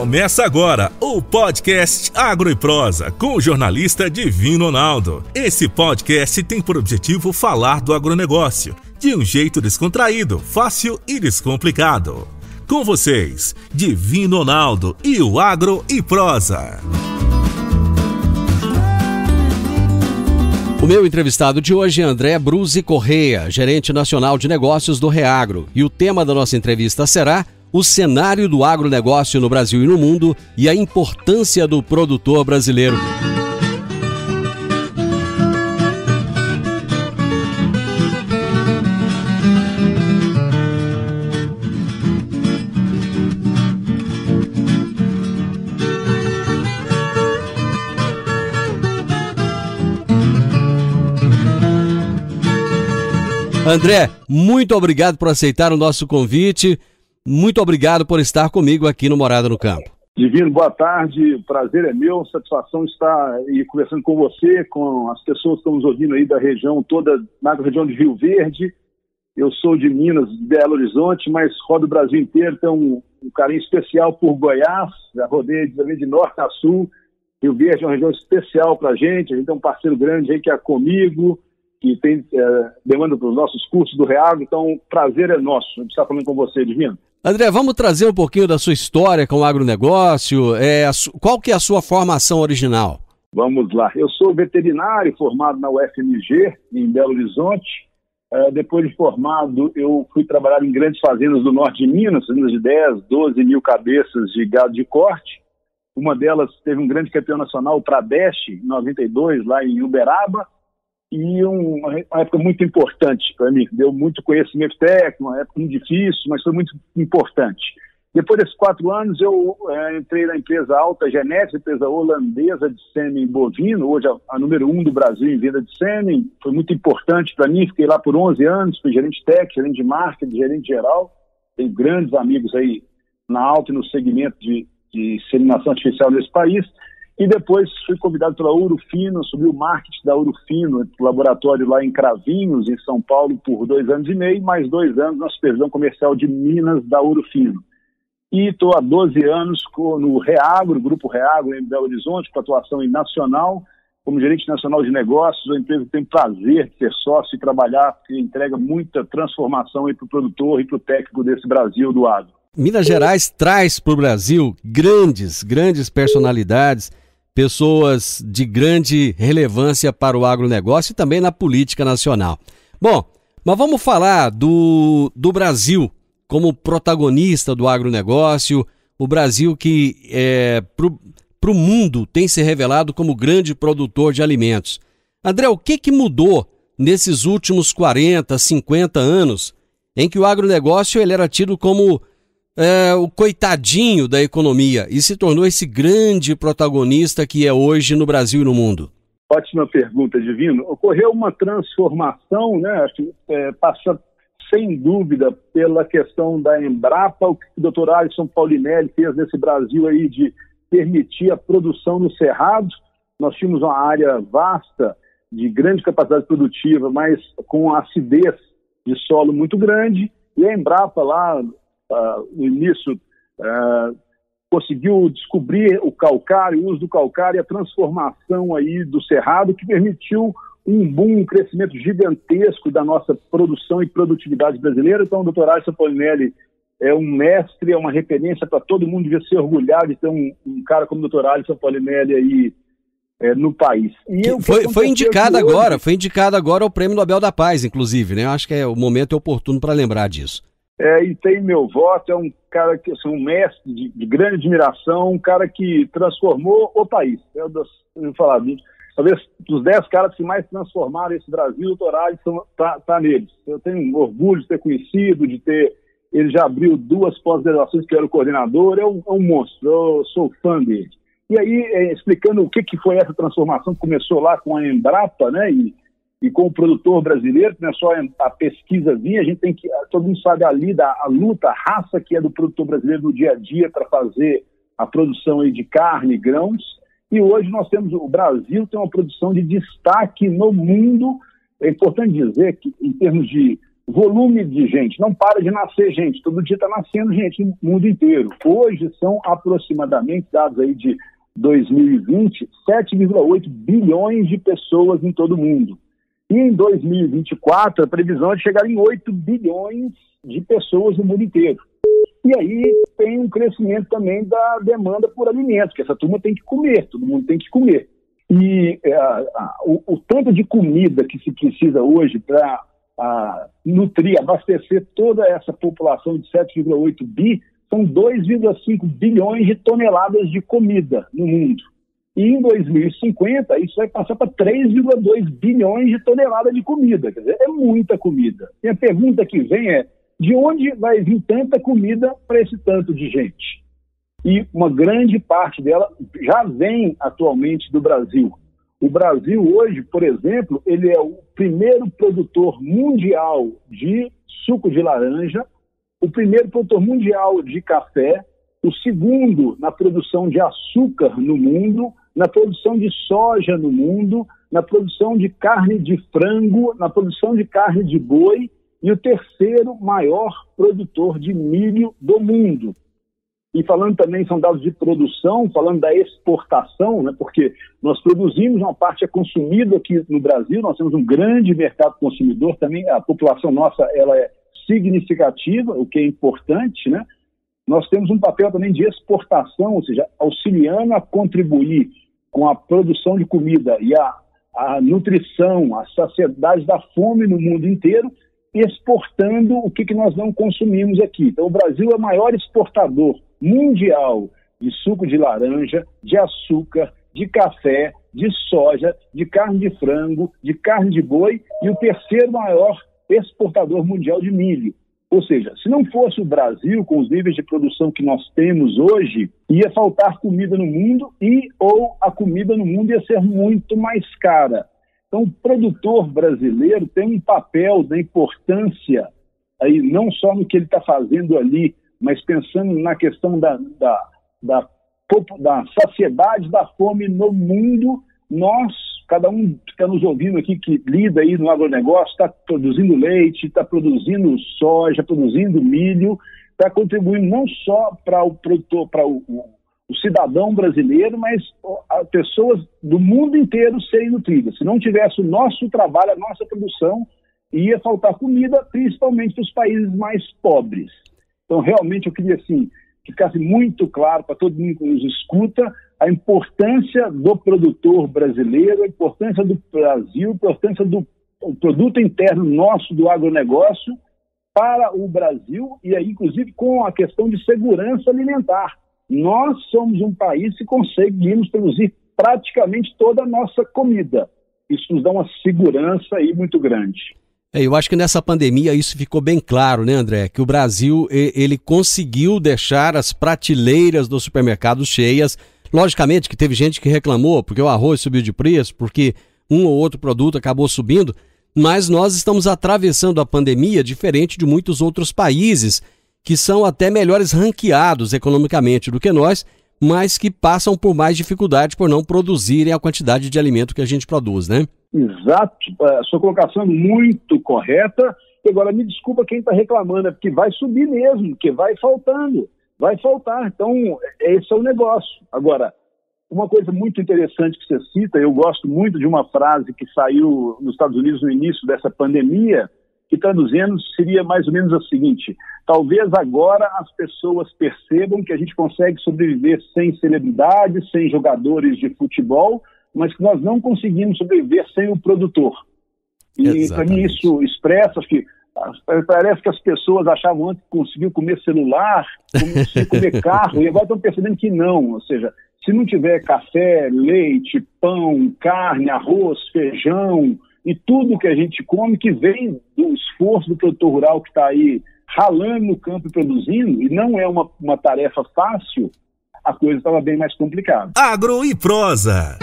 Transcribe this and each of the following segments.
Começa agora o podcast Agro e Prosa com o jornalista Divino Ronaldo. Esse podcast tem por objetivo falar do agronegócio de um jeito descontraído, fácil e descomplicado. Com vocês, Divino Ronaldo e o Agro e Prosa. O meu entrevistado de hoje é André Bruzi Correia, gerente nacional de negócios do Reagro. E o tema da nossa entrevista será o cenário do agronegócio no Brasil e no mundo e a importância do produtor brasileiro. André, muito obrigado por aceitar o nosso convite. Muito obrigado por estar comigo aqui no Morada no Campo. Divino, boa tarde. O prazer é meu. Satisfação estar aí conversando com você, com as pessoas que estão nos ouvindo aí da região toda, na região de Rio Verde. Eu sou de Minas, de Belo Horizonte, mas rodo o Brasil inteiro. Tenho um carinho especial por Goiás. Já rodei de norte a sul. Rio Verde é uma região especial para a gente. A gente tem um parceiro grande aí que é Comigo, que tem demanda para os nossos cursos do Reagro, então o prazer é nosso de estar falando com você, Divino. André, vamos trazer um pouquinho da sua história com o agronegócio. Qual que é a sua formação original? Vamos lá. Eu sou veterinário formado na UFMG, em Belo Horizonte. Depois de formado, eu fui trabalhar em grandes fazendas do norte de Minas, fazendas de 10, 12 mil cabeças de gado de corte. Uma delas teve um grande campeão nacional, o Pradeste, em 92, lá em Uberaba. E uma época muito importante para mim, deu muito conhecimento técnico, uma época muito difícil, mas foi muito importante. Depois desses 4 anos, eu entrei na empresa Alta Genética, empresa holandesa de sêmen bovino, hoje a número 1 do Brasil em venda de sêmen. Foi muito importante para mim, fiquei lá por 11 anos, fui gerente técnico, gerente de marketing, gerente geral. Tenho grandes amigos aí na Alta e no segmento de inseminação artificial nesse país. E depois fui convidado pela Ouro Fino, subi o marketing da Ouro Fino, laboratório lá em Cravinhos, em São Paulo, por 2 anos e meio, mais 2 anos na supervisão comercial de Minas da Ouro Fino. E estou há 12 anos no Reagro, Grupo Reagro em Belo Horizonte, com atuação em nacional, como gerente nacional de negócios, uma empresa que tem prazer de ser sócio e trabalhar, porque entrega muita transformação para o produtor e para o técnico desse Brasil do agro. Minas Gerais traz para o Brasil grandes personalidades, pessoas de grande relevância para o agronegócio e também na política nacional. Bom, mas vamos falar do Brasil como protagonista do agronegócio, o Brasil que para o mundo tem se revelado como grande produtor de alimentos. André, o que mudou nesses últimos 40, 50 anos em que o agronegócio ele era tido como o coitadinho da economia e se tornou esse grande protagonista que é hoje no Brasil e no mundo? Ótima pergunta, Divino. Ocorreu uma transformação, né? Acho que passa sem dúvida pela questão da Embrapa, o que o doutor Alisson Paulinelli fez nesse Brasil aí de permitir a produção no cerrado. Nós tínhamos uma área vasta, de grande capacidade produtiva, mas com acidez de solo muito grande, e a Embrapa lá, no início, conseguiu descobrir o calcário, o uso do calcário e a transformação aí do cerrado, que permitiu um crescimento gigantesco da nossa produção e produtividade brasileira. Então, o doutor Alisson Paulinelli é um mestre, é uma referência para todo mundo, devia ser orgulhado de ter um cara como o doutor Alisson Paulinelli aí no país. Foi indicado agora ao Prêmio Nobel da Paz, inclusive, né? Eu acho que o momento é oportuno para lembrar disso. E tem meu voto, é um cara que é um mestre de grande admiração, um cara que transformou o país. Talvez dos 10 caras que mais transformaram esse Brasil, o doutor Alisson está neles. Eu tenho orgulho de ter conhecido, ele já abriu 2 pós-graduações que eu era o coordenador, é um monstro, eu sou fã dele. E aí, explicando o que foi essa transformação, que começou lá com a Embrapa, né, e com o produtor brasileiro, que não é só a pesquisazinha, a gente tem que, todo mundo sabe ali a luta, a raça que é do produtor brasileiro no dia a dia para fazer a produção aí de carne, grãos, e hoje o Brasil tem uma produção de destaque no mundo. É importante dizer que, em termos de volume de gente, não para de nascer gente, todo dia está nascendo gente no mundo inteiro. Hoje são aproximadamente, dados aí de 2020, 7,8 bilhões de pessoas em todo o mundo. E em 2024, a previsão é de chegar em 8 bilhões de pessoas no mundo inteiro. E aí tem um crescimento também da demanda por alimentos, que essa turma tem que comer, todo mundo tem que comer. E o tanto de comida que se precisa hoje para nutrir, abastecer toda essa população de 7,8 bi, são 2,5 bilhões de toneladas de comida no mundo. E em 2050, isso vai passar para 3,2 bilhões de toneladas de comida. Quer dizer, é muita comida. E a pergunta que vem é, de onde vai vir tanta comida para esse tanto de gente? E uma grande parte dela já vem atualmente do Brasil. O Brasil hoje, por exemplo, ele é o primeiro produtor mundial de suco de laranja, o primeiro produtor mundial de café, o segundo na produção de açúcar no mundo, na produção de soja no mundo, na produção de carne de frango, na produção de carne de boi e o terceiro maior produtor de milho do mundo. E falando também, são dados de produção, falando da exportação, né, porque nós produzimos, uma parte é consumida aqui no Brasil, nós temos um grande mercado consumidor também, a população nossa ela é significativa, o que é importante, né? Nós temos um papel também de exportação, ou seja, auxiliando a contribuir com a produção de comida e a nutrição, a saciedade da fome no mundo inteiro, exportando o que nós não consumimos aqui. Então, o Brasil é o maior exportador mundial de suco de laranja, de açúcar, de café, de soja, de carne de frango, de carne de boi e o terceiro maior exportador mundial de milho. Ou seja, se não fosse o Brasil, com os níveis de produção que nós temos hoje, ia faltar comida no mundo ou a comida no mundo ia ser muito mais cara. Então, o produtor brasileiro tem um papel da importância, aí, não só no que ele está fazendo ali, mas pensando na questão da saciedade da fome no mundo. Nós, cada um que está nos ouvindo aqui, que lida aí no agronegócio, está produzindo leite, está produzindo soja, produzindo milho, está contribuindo não só para o produtor, para o cidadão brasileiro, mas as pessoas do mundo inteiro serem nutridas. Se não tivesse o nosso trabalho, a nossa produção, ia faltar comida, principalmente para os países mais pobres. Então, realmente, eu queria assim, que ficasse muito claro para todo mundo que nos escuta a importância do produtor brasileiro, a importância do Brasil, a importância do produto interno nosso do agronegócio para o Brasil e aí, inclusive, com a questão de segurança alimentar. Nós somos um país que conseguimos produzir praticamente toda a nossa comida. Isso nos dá uma segurança aí muito grande. Eu acho que nessa pandemia isso ficou bem claro, né, André? Que o Brasil ele conseguiu deixar as prateleiras dos supermercados cheias. Logicamente que teve gente que reclamou porque o arroz subiu de preço, porque um ou outro produto acabou subindo, mas nós estamos atravessando a pandemia diferente de muitos outros países que são até melhores ranqueados economicamente do que nós, mas que passam por mais dificuldade por não produzirem a quantidade de alimento que a gente produz, né? Exato, a sua colocação é muito correta. E agora me desculpa quem está reclamando, é porque vai subir mesmo, porque vai faltando, vai faltar. Então, esse é o negócio. Agora, uma coisa muito interessante que você cita, eu gosto muito de uma frase que saiu nos Estados Unidos no início dessa pandemia, que traduzindo seria mais ou menos a seguinte: talvez agora as pessoas percebam que a gente consegue sobreviver sem celebridades, sem jogadores de futebol, mas que nós não conseguimos sobreviver sem o produtor. E para mim isso expressa, acho que parece que as pessoas achavam antes que conseguiam comer celular, comer carro, e agora estão percebendo que não. Ou seja, se não tiver café, leite, pão, carne, arroz, feijão e tudo que a gente come que vem do esforço do produtor rural que está aí ralando no campo e produzindo, e não é uma tarefa fácil, a coisa estava bem mais complicada. Agro e Prosa.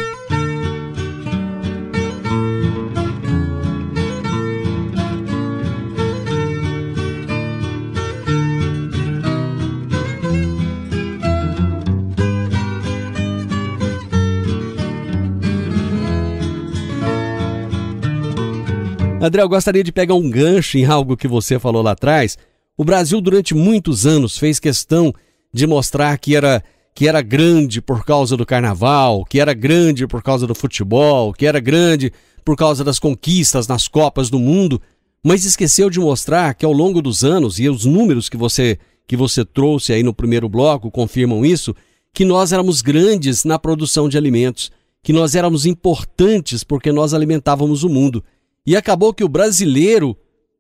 André, eu gostaria de pegar um gancho em algo que você falou lá atrás. O Brasil, durante muitos anos, fez questão de mostrar que era grande por causa do carnaval, que era grande por causa do futebol, que era grande por causa das conquistas nas Copas do Mundo, mas esqueceu de mostrar que ao longo dos anos, e os números que você trouxe aí no primeiro bloco confirmam isso, que nós éramos grandes na produção de alimentos, que nós éramos importantes porque nós alimentávamos o mundo. E acabou que o brasileiro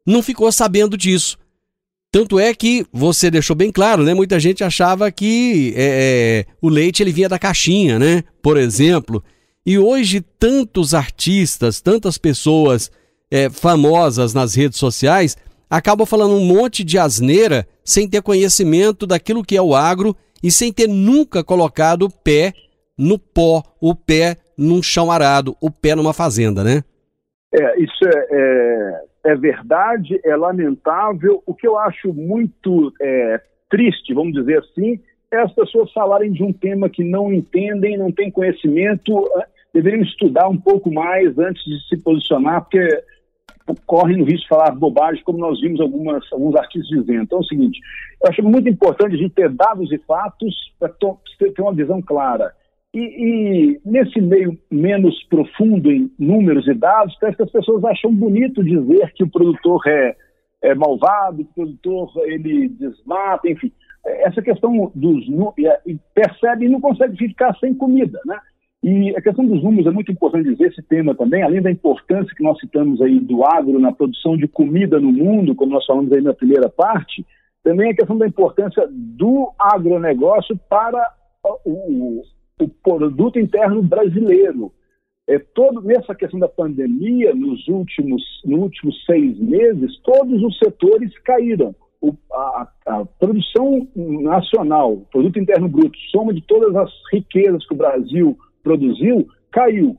não ficou sabendo disso. Tanto é que você deixou bem claro, né? Muita gente achava que o leite ele vinha da caixinha, né? Por exemplo. E hoje tantos artistas, tantas pessoas famosas nas redes sociais acabam falando um monte de asneira sem ter conhecimento daquilo que é o agro e sem ter nunca colocado o pé no pó, o pé num chão arado, o pé numa fazenda, né? Isso é verdade, é lamentável. O que eu acho muito triste, vamos dizer assim, é as pessoas falarem de um tema que não entendem, não têm conhecimento, deveriam estudar um pouco mais antes de se posicionar, porque correm no risco de falar bobagem, como nós vimos alguns artistas dizendo. Então é o seguinte, eu acho muito importante a gente ter dados e fatos para ter uma visão clara. E nesse meio menos profundo em números e dados, parece que as pessoas acham bonito dizer que o produtor é malvado, que o produtor ele desmata, enfim. Essa questão dos números, percebe e não consegue ficar sem comida, né? E a questão dos números é muito importante dizer, esse tema também, além da importância que nós citamos aí do agro na produção de comida no mundo, como nós falamos aí na primeira parte, também a questão da importância do agronegócio para o produto interno brasileiro. Nessa questão da pandemia, nos últimos 6 meses, todos os setores caíram. A produção nacional, o produto interno bruto, soma de todas as riquezas que o Brasil produziu, caiu.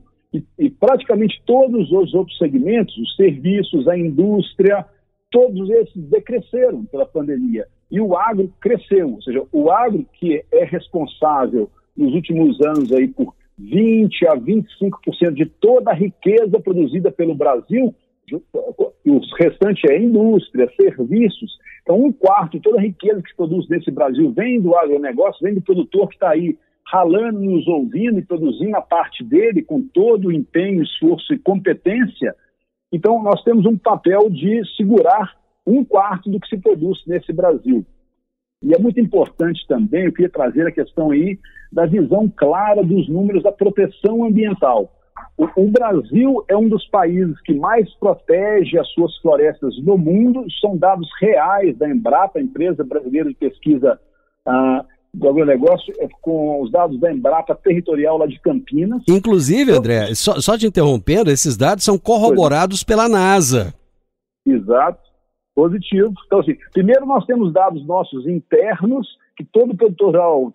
E praticamente todos os outros segmentos, os serviços, a indústria, todos esses decresceram pela pandemia. E o agro cresceu, ou seja, o agro que é responsável nos últimos anos aí por 20% a 25% de toda a riqueza produzida pelo Brasil, e o restante é indústria, serviços. Então, 1/4 de toda a riqueza que se produz nesse Brasil vem do agronegócio, vem do produtor que está aí ralando, nos ouvindo e produzindo a parte dele com todo o empenho, esforço e competência. Então, nós temos um papel de segurar 1/4 do que se produz nesse Brasil. E é muito importante também, eu queria trazer a questão aí da visão clara dos números da proteção ambiental. O Brasil é um dos países que mais protege as suas florestas no mundo, são dados reais da Embrapa, a empresa brasileira de pesquisa do agronegócio, com os dados da Embrapa territorial lá de Campinas. Inclusive, André, só te interrompendo, esses dados são corroborados pela NASA. Exato. Positivo. Então, assim, primeiro nós temos dados nossos internos, que todo produtor rural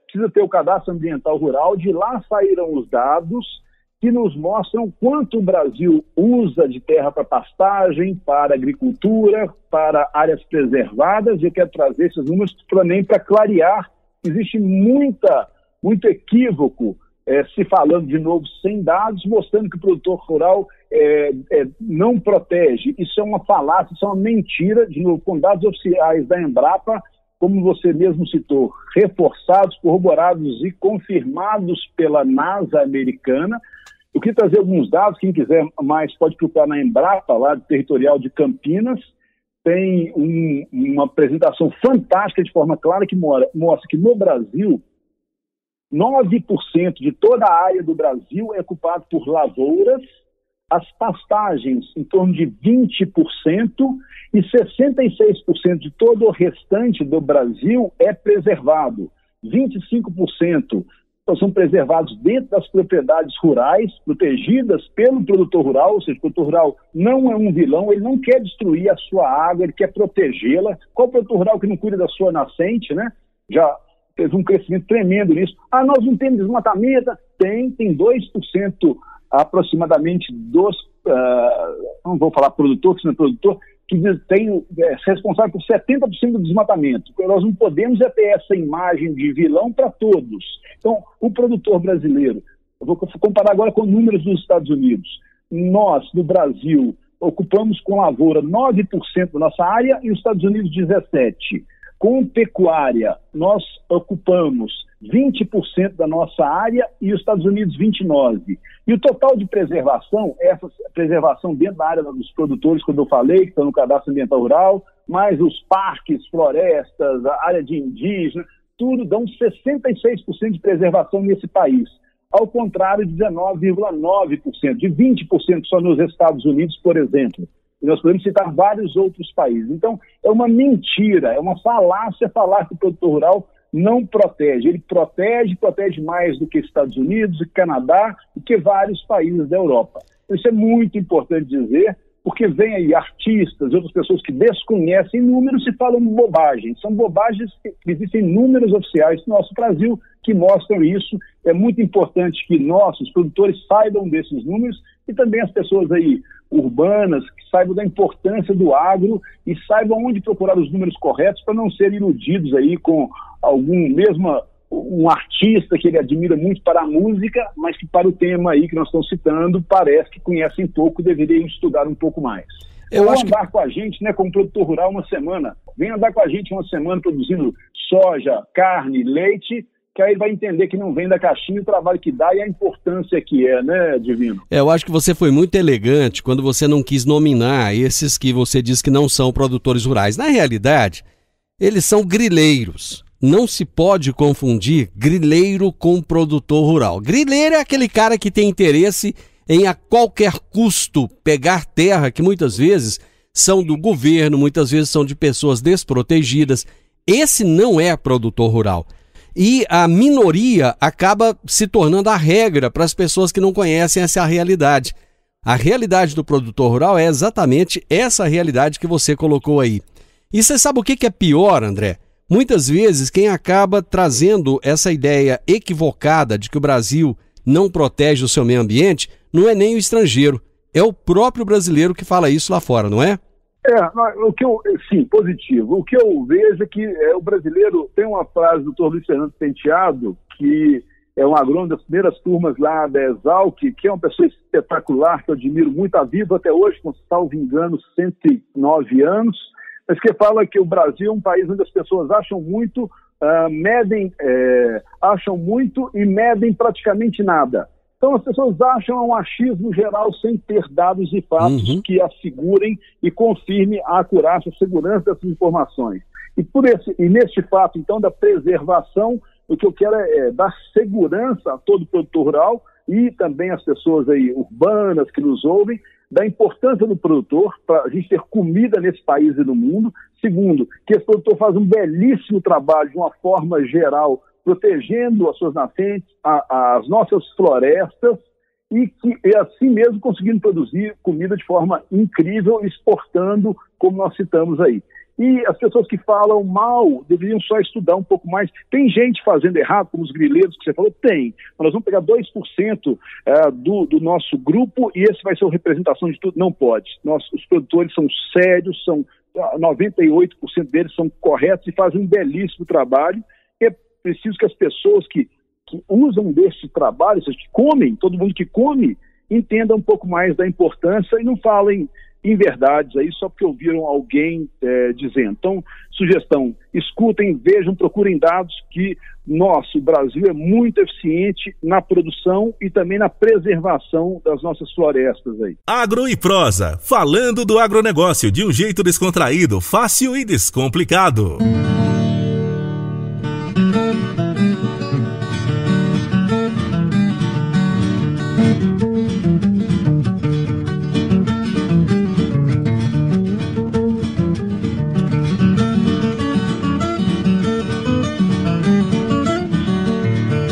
precisa ter o cadastro ambiental rural, de lá saíram os dados que nos mostram quanto o Brasil usa de terra para pastagem, para agricultura, para áreas preservadas, e eu quero trazer esses números também para clarear. Existe muito equívoco se falando de novo sem dados, mostrando que o produtor rural não protege. Isso é uma falácia, isso é uma mentira, de novo, com dados oficiais da Embrapa, como você mesmo citou, reforçados, corroborados e confirmados pela NASA americana. Eu queria trazer alguns dados, quem quiser mais pode procurar na Embrapa, lá do territorial de Campinas. Tem uma apresentação fantástica de forma clara que mostra que no Brasil, 9% de toda a área do Brasil é ocupado por lavouras, as pastagens em torno de 20% e 66% de todo o restante do Brasil é preservado. 25% são preservados dentro das propriedades rurais, protegidas pelo produtor rural, ou seja, o produtor rural não é um vilão, ele não quer destruir a sua água, ele quer protegê-la. Qual produtor rural que não cuida da sua nascente, né? Já teve um crescimento tremendo nisso. Nós não temos desmatamento? Tem 2% aproximadamente dos, não vou falar produtor, que não é produtor, que é responsável por 70% do desmatamento. Nós não podemos ter essa imagem de vilão para todos. Então, o produtor brasileiro, eu vou comparar agora com números dos Estados Unidos. Nós, no Brasil, ocupamos com lavoura 9% da nossa área e os Estados Unidos 17%. Com pecuária, nós ocupamos 20% da nossa área e os Estados Unidos 29%. E o total de preservação, essa preservação dentro da área dos produtores, quando eu falei, que estão no cadastro ambiental rural, mais os parques, florestas, a área de indígena, tudo dão 66% de preservação nesse país. Ao contrário de 19,9%, de 20% só nos Estados Unidos, por exemplo. E nós podemos citar vários outros países. Então, é uma mentira, é uma falácia falar que o produtor rural não protege. Ele protege mais do que Estados Unidos, do que Canadá, do que vários países da Europa. Isso é muito importante dizer, porque vem aí artistas e outras pessoas que desconhecem números e falam bobagem. São bobagens que existem números oficiais no nosso Brasil que mostram isso. É muito importante que nós, os produtores, saibam desses números e também as pessoas aí urbanas que saibam da importância do agro e saibam onde procurar os números corretos para não serem iludidos aí com um artista que ele admira muito para a música, mas que para o tema aí que nós estamos citando, parece que conhecem pouco e deveriam estudar um pouco mais. Ou andar com a gente, né, como produtor rural uma semana. Vem andar com a gente uma semana produzindo soja, carne, leite, que aí ele vai entender que não vem da caixinha o trabalho que dá e a importância que é, né, Divino? Eu acho que você foi muito elegante quando você não quis nominar esses que você diz que não são produtores rurais. Na realidade, eles são grileiros. Não se pode confundir grileiro com produtor rural. Grileiro é aquele cara que tem interesse em a qualquer custo pegar terra que muitas vezes são do governo, muitas vezes são de pessoas desprotegidas. Esse não é produtor rural. E a minoria acaba se tornando a regra para as pessoas que não conhecem essa realidade. A realidade do produtor rural é exatamente essa realidade que você colocou aí. E você sabe o que é pior, André? Muitas vezes quem acaba trazendo essa ideia equivocada de que o Brasil não protege o seu meio ambiente não é nem o estrangeiro, é o próprio brasileiro que fala isso lá fora, não é? Sim, positivo. O que eu vejo é que o brasileiro tem uma frase do Dr. Luiz Fernando Penteado, que é um agrônomo das primeiras turmas lá da Exalc, que é uma pessoa espetacular, que eu admiro muito, a vivo até hoje, com, salvo engano, 109 anos, mas que fala que o Brasil é um país onde as pessoas acham muito, acham muito e medem praticamente nada. Então as pessoas acham um achismo geral sem ter dados e fatos que assegurem e confirmem a acurácia, a segurança dessas informações. E neste fato, então, da preservação, o que eu quero é dar segurança a todo produtor rural e também às pessoas aí urbanas que nos ouvem, da importância do produtor para a gente ter comida nesse país e no mundo. Segundo, que esse produtor faz um belíssimo trabalho de uma forma geral, protegendo as suas nascentes, as nossas florestas e assim mesmo conseguindo produzir comida de forma incrível, exportando, como nós citamos aí. E as pessoas que falam mal deveriam só estudar um pouco mais. Tem gente fazendo errado, como os grileiros que você falou? Tem. Mas nós vamos pegar 2% do nosso grupo e esse vai ser a representação de tudo? Não pode. Os produtores são sérios, 98% deles são corretos e fazem um belíssimo trabalho. É preciso que as pessoas que usam desse trabalho, que comem, todo mundo que come, entenda um pouco mais da importância e não falem inverdades aí só porque ouviram alguém dizendo. Então, sugestão, escutem, vejam, procurem dados que o Brasil é muito eficiente na produção e também na preservação das nossas florestas aí. Agro e Prosa, falando do agronegócio de um jeito descontraído, fácil e descomplicado.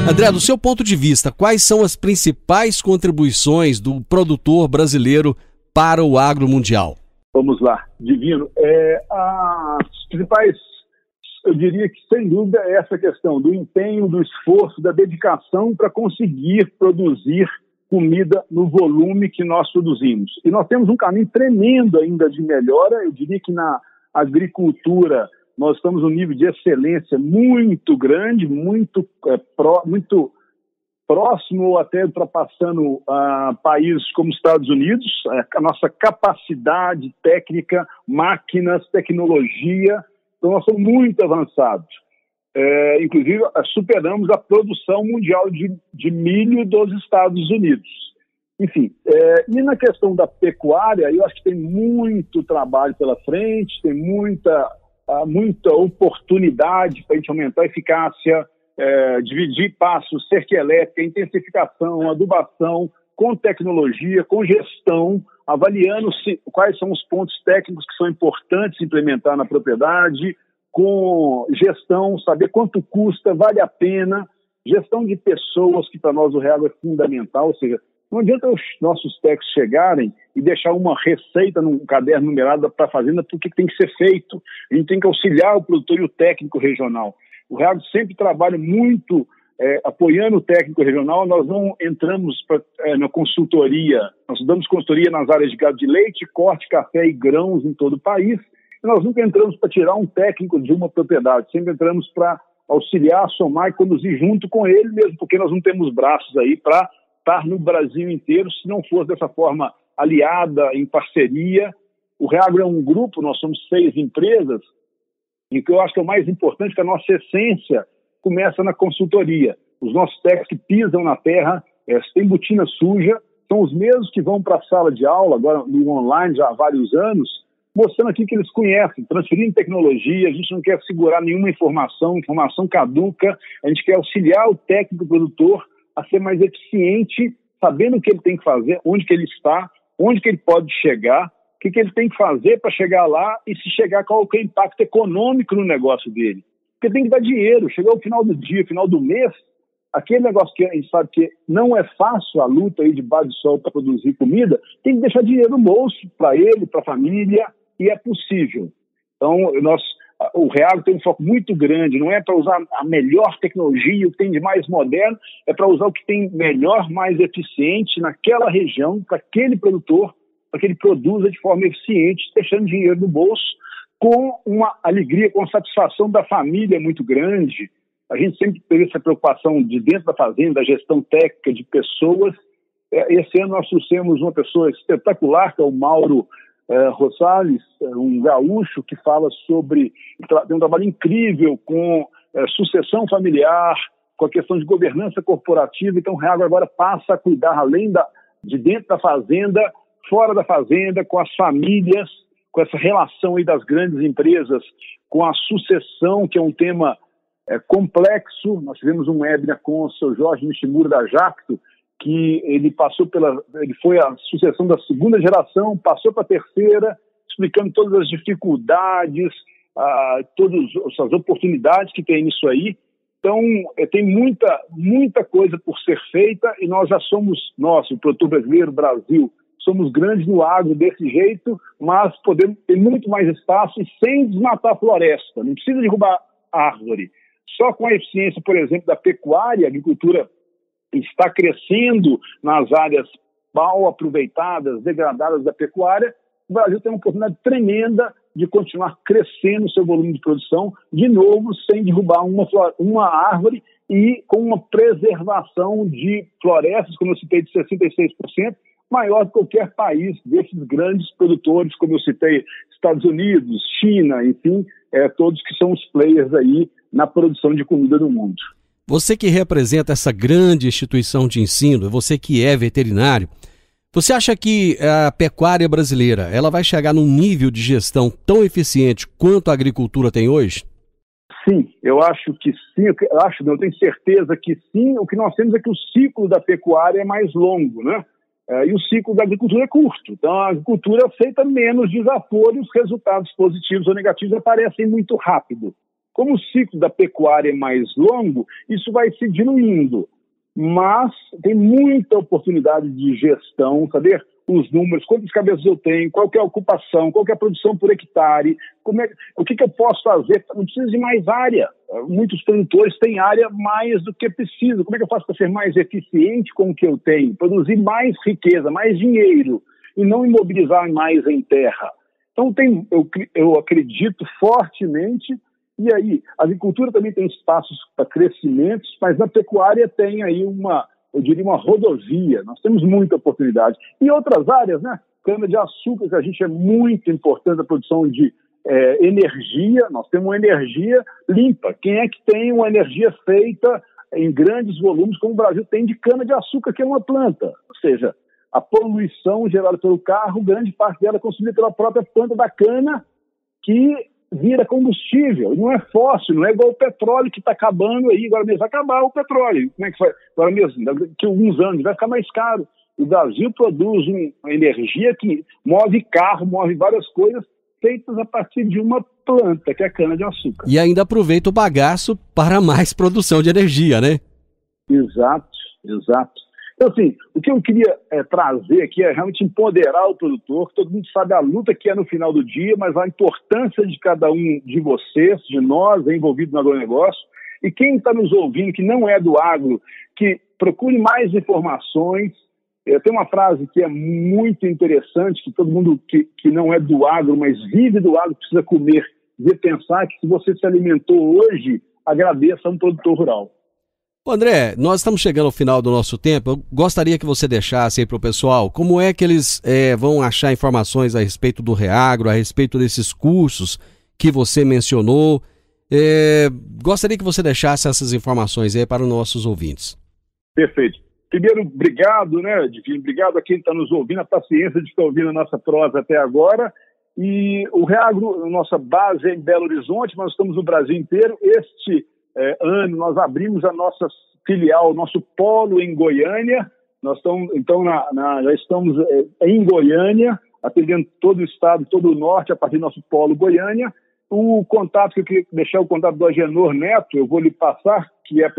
André, do seu ponto de vista, quais são as principais contribuições do produtor brasileiro para o agro mundial? Vamos lá, Divino. As principais, eu diria que sem dúvida é essa questão do empenho, do esforço, da dedicação para conseguir produzir comida no volume que nós produzimos. E nós temos um caminho tremendo ainda de melhora. Eu diria que na agricultura nós estamos num nível de excelência muito grande, muito próximo ou até ultrapassando países como os Estados Unidos. A nossa capacidade técnica, máquinas, tecnologia, então nós somos muito avançados. Inclusive, superamos a produção mundial de milho dos Estados Unidos. Enfim, e na questão da pecuária, eu acho que tem muito trabalho pela frente, tem muita oportunidade para a gente aumentar a eficácia, dividir passos, cerca elétrica, intensificação, adubação, com tecnologia, com gestão, avaliando quais são os pontos técnicos que são importantes implementar na propriedade, com gestão, saber quanto custa, vale a pena, gestão de pessoas, que para nós o Reagro é fundamental, ou seja, não adianta os nossos técnicos chegarem e deixar uma receita num caderno numerado para a fazenda, porque tem que ser feito. A gente tem que auxiliar o produtor e o técnico regional. O Reagro sempre trabalha muito apoiando o técnico regional. Nós não entramos na consultoria, nós damos consultoria nas áreas de gado de leite, corte, café e grãos em todo o país. E nós nunca entramos para tirar um técnico de uma propriedade, sempre entramos para auxiliar, somar e conduzir junto com ele, mesmo porque nós não temos braços aí para estar no Brasil inteiro, se não fosse dessa forma aliada, em parceria. O Reagro é um grupo, nós somos 6 empresas, e o que eu acho que é o mais importante é que a nossa essência começa na consultoria. Os nossos técnicos que pisam na terra, têm botina suja, são os mesmos que vão para a sala de aula, agora no online já há vários anos, mostrando aqui que eles conhecem, transferindo tecnologia. A gente não quer segurar nenhuma informação caduca, a gente quer auxiliar o técnico produtor a ser mais eficiente, sabendo o que ele tem que fazer, onde que ele está, onde que ele pode chegar, o que ele tem que fazer para chegar lá e se chegar, qual que é o impacto econômico no negócio dele. Porque tem que dar dinheiro, chegar ao final do dia, final do mês, aquele negócio que a gente sabe que não é fácil, a luta aí de baixo de sol para produzir comida, tem que deixar dinheiro no bolso para ele, para a família, e é possível. Então, o Reagro tem um foco muito grande, não é para usar a melhor tecnologia, o que tem de mais moderno, é para usar o que tem melhor, mais eficiente naquela região, para aquele produtor, para que ele produza de forma eficiente, deixando dinheiro no bolso, com uma alegria, com a satisfação da família muito grande. A gente sempre teve essa preocupação de dentro da fazenda, da gestão técnica de pessoas. Esse ano nós trouxemos uma pessoa espetacular, que é o Mauro Rosales, um gaúcho que fala sobre, tem um trabalho incrível com sucessão familiar, com a questão de governança corporativa. Então o Reagro agora passa a cuidar além de dentro da fazenda, fora da fazenda, com as famílias, com essa relação aí das grandes empresas, com a sucessão, que é um tema complexo. Nós tivemos um webinar com o seu Jorge Nishimura da Jacto, que ele foi a sucessão da segunda geração, passou para a terceira, explicando todas as dificuldades, todas as oportunidades que tem nisso aí. Então, tem muita coisa por ser feita, e nós já somos, o produtor brasileiro, Brasil, somos grandes no agro desse jeito, mas podemos ter muito mais espaço e sem desmatar a floresta. Não precisa derrubar árvore. Só com a eficiência, por exemplo, da pecuária, a agricultura está crescendo nas áreas mal aproveitadas, degradadas da pecuária. O Brasil tem uma oportunidade tremenda de continuar crescendo o seu volume de produção, de novo, sem derrubar uma árvore e com uma preservação de florestas, como eu citei, de 66%, maior do que qualquer país desses grandes produtores, como eu citei, Estados Unidos, China, enfim, todos que são os players aí na produção de comida no mundo. Você que representa essa grande instituição de ensino, você que é veterinário, você acha que a pecuária brasileira ela vai chegar num nível de gestão tão eficiente quanto a agricultura tem hoje? Sim, eu acho que sim, eu tenho certeza que sim. O que nós temos é que o ciclo da pecuária é mais longo, né? E o ciclo da agricultura é curto. Então a agricultura aceita menos desaforo e os resultados positivos ou negativos aparecem muito rápido. Como o ciclo da pecuária é mais longo, isso vai se diluindo. Mas tem muita oportunidade de gestão, saber os números, quantas cabeças eu tenho, qual que é a ocupação, qual que é a produção por hectare, o que eu posso fazer, não precisa de mais área. Muitos produtores têm área mais do que precisam. Como é que eu faço para ser mais eficiente com o que eu tenho? Produzir mais riqueza, mais dinheiro, e não imobilizar mais em terra. Então eu acredito fortemente. E aí, a agricultura também tem espaços para crescimentos, mas na pecuária tem aí uma eu diria, uma rodovia. Nós temos muita oportunidade. E outras áreas, né? Cana-de-açúcar, que a gente é muito importante na produção de energia. Nós temos uma energia limpa. Quem é que tem uma energia feita em grandes volumes, como o Brasil tem de cana-de-açúcar, que é uma planta? Ou seja, a poluição gerada pelo carro, grande parte dela é consumida pela própria planta da cana, que vira combustível. Não é fóssil, não é igual o petróleo que está acabando aí. Agora mesmo vai acabar o petróleo. Como é que foi? Agora mesmo, daqui a alguns anos, vai ficar mais caro. O Brasil produz uma energia que move carro, move várias coisas, feitas a partir de uma planta, que é a cana-de-açúcar. E ainda aproveita o bagaço para mais produção de energia, né? Exato. Então, assim, o que eu queria trazer aqui é realmente empoderar o produtor. Todo mundo sabe a luta que é no final do dia, mas a importância de cada um de vocês, de nós, envolvidos no agronegócio. E quem está nos ouvindo, que não é do agro, que procure mais informações. Tem uma frase que é muito interessante, que todo mundo que não é do agro, mas vive do agro, precisa comer, de pensar que se você se alimentou hoje, agradeça a um produtor rural. André, nós estamos chegando ao final do nosso tempo. Eu gostaria que você deixasse aí para o pessoal como é que eles vão achar informações a respeito do Reagro, a respeito desses cursos que você mencionou. Gostaria que você deixasse essas informações aí para os nossos ouvintes. Perfeito. Primeiro, obrigado, né, Divino? Obrigado a quem está nos ouvindo, a paciência de estar ouvindo a nossa prosa até agora. E o Reagro, a nossa base é em Belo Horizonte, nós estamos no Brasil inteiro. Este ano nós abrimos a nossa filial, nosso polo em Goiânia. Nós estamos, então, já estamos em Goiânia, atendendo todo o estado, todo o norte, a partir do nosso polo Goiânia. O contato, que eu queria deixar o contato do Agenor Neto, eu vou lhe passar, que é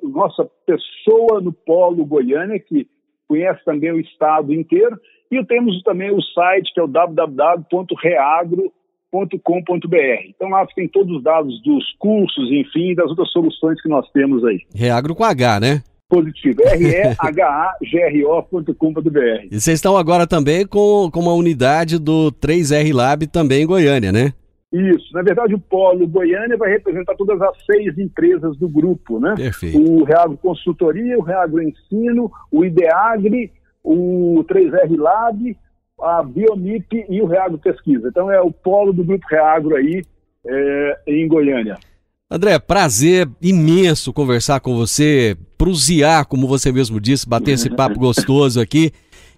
nossa pessoa no polo Goiânia, que conhece também o estado inteiro. E temos também o site, que é o www.reagro.com.br. Então lá tem todos os dados dos cursos, enfim, das outras soluções que nós temos aí. Reagro com H, né? Positivo, REHAGRO.com.br. E vocês estão agora também com uma unidade do 3R Lab também em Goiânia, né? Isso, na verdade o Polo Goiânia vai representar todas as 6 empresas do grupo, né? Perfeito. O Reagro Consultoria, o Reagro Ensino, o Ideagri, o 3R Lab, a Biomip e o Reagro Pesquisa. Então é o polo do grupo Reagro aí em Goiânia. André, prazer imenso conversar com você, prusiar, como você mesmo disse, bater esse papo gostoso aqui.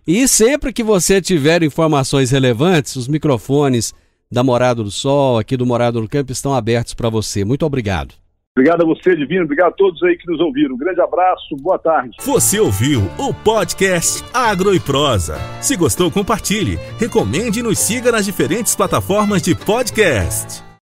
E sempre que você tiver informações relevantes, os microfones da Morada do Sol, aqui do Morada do Campo, estão abertos para você. Muito obrigado. Obrigado a você, Divino. Obrigado a todos aí que nos ouviram. Um grande abraço, boa tarde. Você ouviu o podcast Agro e Prosa. Se gostou, compartilhe, recomende e nos siga nas diferentes plataformas de podcast.